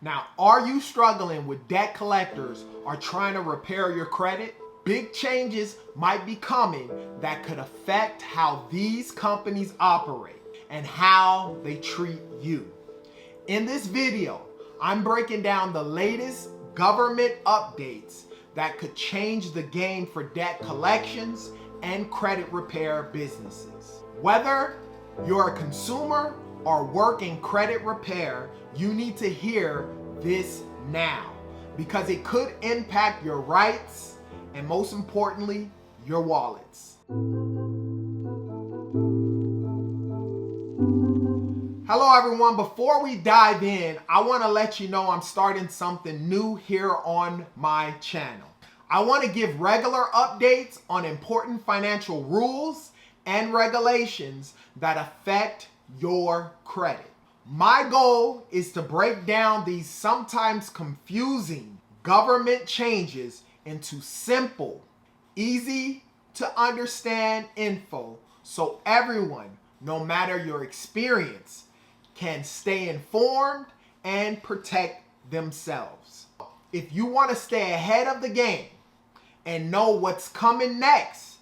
Now, are you struggling with debt collectors or trying to repair your credit? Big changes might be coming that could affect how these companies operate and how they treat you. In this video, I'm breaking down the latest government updates that could change the game for debt collections and credit repair businesses. Whether you're a consumer or work in credit repair, you need to hear this now because it could impact your rights and, most importantly, your wallets. Hello everyone, before we dive in, I want to let you know I'm starting something new here on my channel. I want to give regular updates on important financial rules and regulations that affect your credit. My goal is to break down these sometimes confusing government changes into simple, easy to understand info so everyone, no matter your experience, can stay informed and protect themselves. If you want to stay ahead of the game and know what's coming next,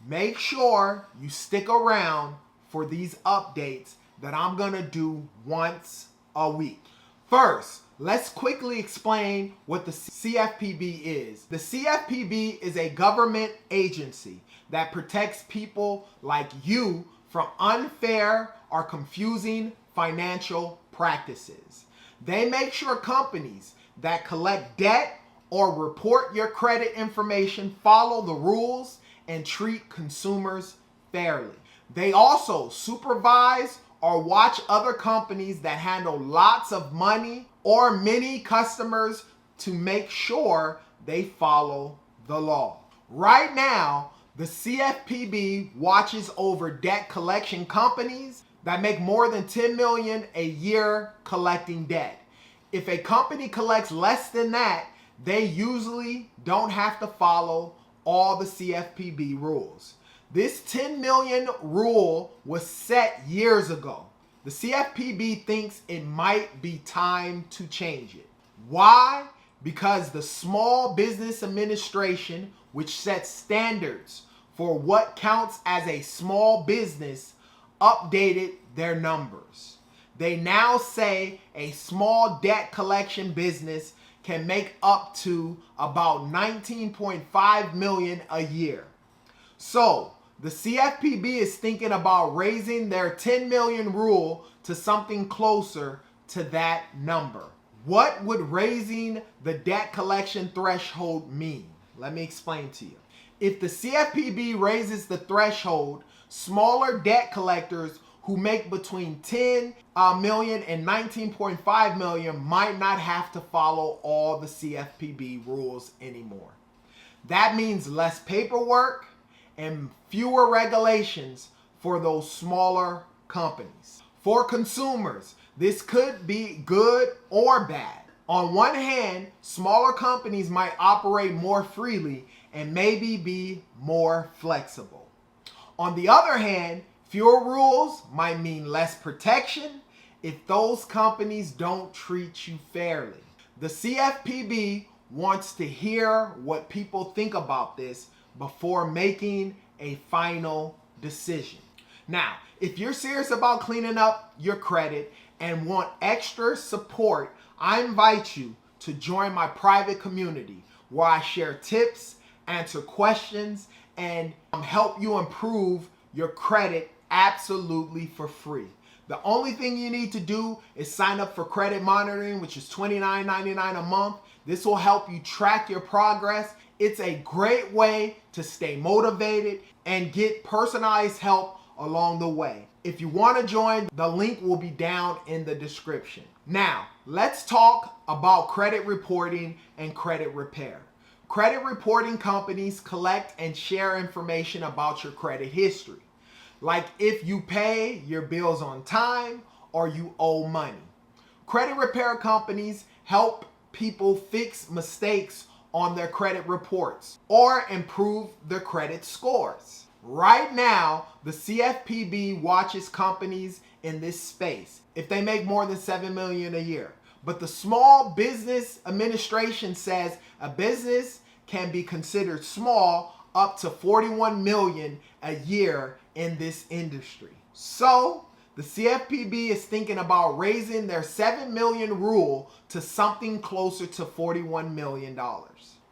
make sure you stick around for these updates that I'm going to do once a week. First, let's quickly explain what the CFPB is. The CFPB is a government agency that protects people like you from unfair or confusing financial practices. They make sure companies that collect debt or report your credit information follow the rules and treat consumers fairly. They also supervise or watch other companies that handle lots of money or many customers to make sure they follow the law. Right now, the CFPB watches over debt collection companies that make more than $10 million a year collecting debt. If a company collects less than that, they usually don't have to follow all the CFPB rules. This 10 million rule was set years ago. The CFPB thinks it might be time to change it. Why? Because the Small Business Administration, which sets standards for what counts as a small business, updated their numbers. They now say a small debt collection business can make up to about 19.5 million a year. So the CFPB is thinking about raising their 10 million rule to something closer to that number. What would raising the debt collection threshold mean? Let me explain to you. If the CFPB raises the threshold, smaller debt collectors who make between 10 million and 19.5 million might not have to follow all the CFPB rules anymore. That means less paperwork and fewer regulations for those smaller companies. For consumers, this could be good or bad. On one hand, smaller companies might operate more freely and maybe be more flexible. On the other hand, fewer rules might mean less protection if those companies don't treat you fairly. The CFPB wants to hear what people think about this before making a final decision. Now, if you're serious about cleaning up your credit and want extra support, I invite you to join my private community where I share tips, answer questions, and help you improve your credit absolutely for free. The only thing you need to do is sign up for credit monitoring, which is $29.99 a month. This will help you track your progress. It's a great way to stay motivated and get personalized help along the way. If you want to join, the link will be down in the description. Now, let's talk about credit reporting and credit repair. Credit reporting companies collect and share information about your credit history, like if you pay your bills on time or you owe money. Credit repair companies help people fix mistakes on their credit reports or improve their credit scores. Right now, the CFPB watches companies in this space if they make more than $7 million a year. But the Small Business Administration says a business can be considered small up to 41 million a year in this industry. So the CFPB is thinking about raising their 7 million rule to something closer to $41 million.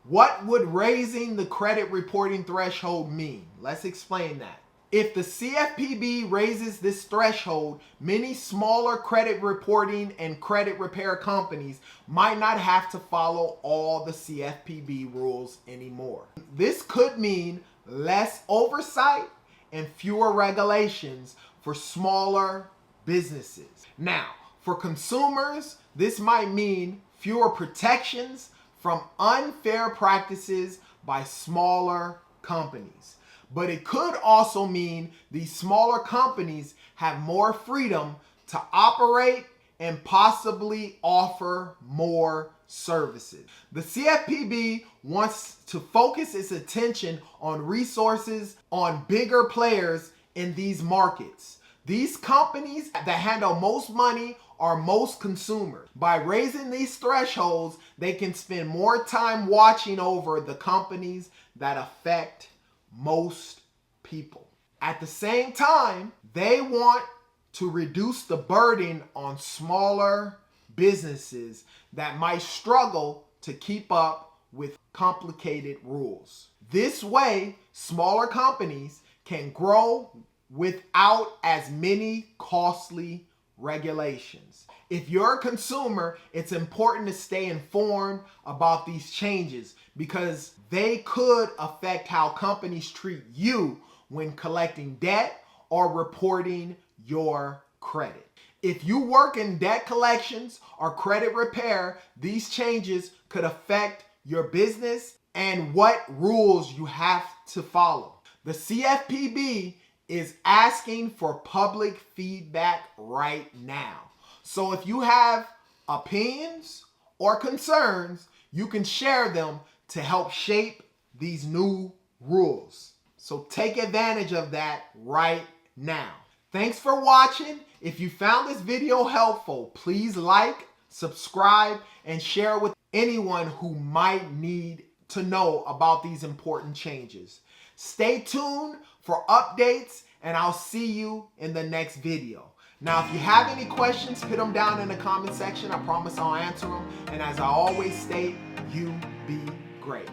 What would raising the credit reporting threshold mean? Let's explain that. If the CFPB raises this threshold, many smaller credit reporting and credit repair companies might not have to follow all the CFPB rules anymore. This could mean less oversight and fewer regulations for smaller businesses. Now, for consumers, this might mean fewer protections from unfair practices by smaller companies. But it could also mean these smaller companies have more freedom to operate and possibly offer more services. The CFPB wants to focus its attention on resources on bigger players in these markets. These companies that handle most money are most consumers. By raising these thresholds, they can spend more time watching over the companies that affect most people. At the same time, they want to reduce the burden on smaller businesses that might struggle to keep up with complicated rules. This way, smaller companies can grow without as many costly regulations. If you're a consumer, it's important to stay informed about these changes because they could affect how companies treat you when collecting debt or reporting your credit. If you work in debt collections or credit repair, these changes could affect your business and what rules you have to follow. The CFPB is asking for public feedback right now. So if you have opinions or concerns, you can share them to help shape these new rules. So take advantage of that right now. Thanks for watching. If you found this video helpful, please like, subscribe, and share it with anyone who might need to know about these important changes. Stay tuned for updates, and I'll see you in the next video. Now, if you have any questions, put them down in the comment section. I promise I'll answer them. And as I always state, you be great.